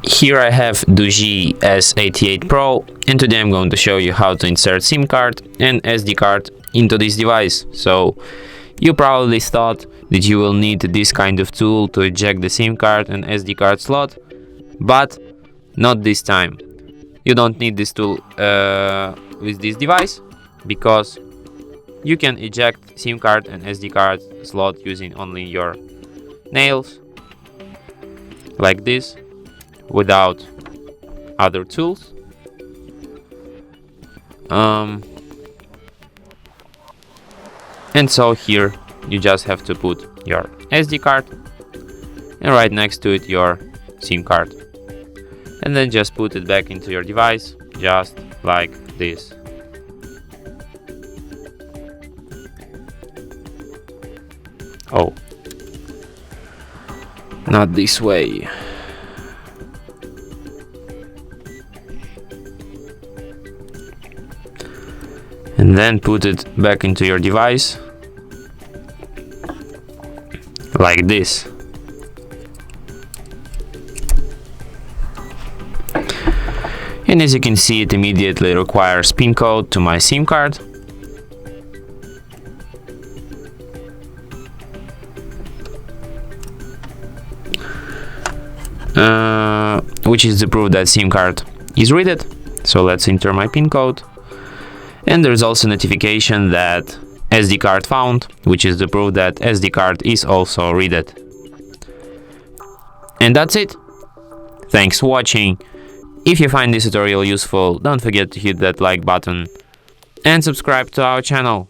Here I have DOOGEE S88 Pro, and today I'm going to show you how to insert SIM card and SD card into this device. So you probably thought that you will need this kind of tool to eject the SIM card and SD card slot, but not this time. You don't need this tool with this device, because you can eject SIM card and SD card slot using only your nails, like this, without other tools. And so here you just have to put your SD card and right next to it your SIM card, and then just put it back into your device, just like this. Oh, not this way. And then put it back into your device, like this. And as you can see, it immediately requires PIN code to my SIM card. Which is the proof that SIM card is read. So let's enter my PIN code. And there's also notification that SD card found, which is the proof that SD card is also read. And that's it. Thanks for watching. If you find this tutorial useful, don't forget to hit that like button and subscribe to our channel.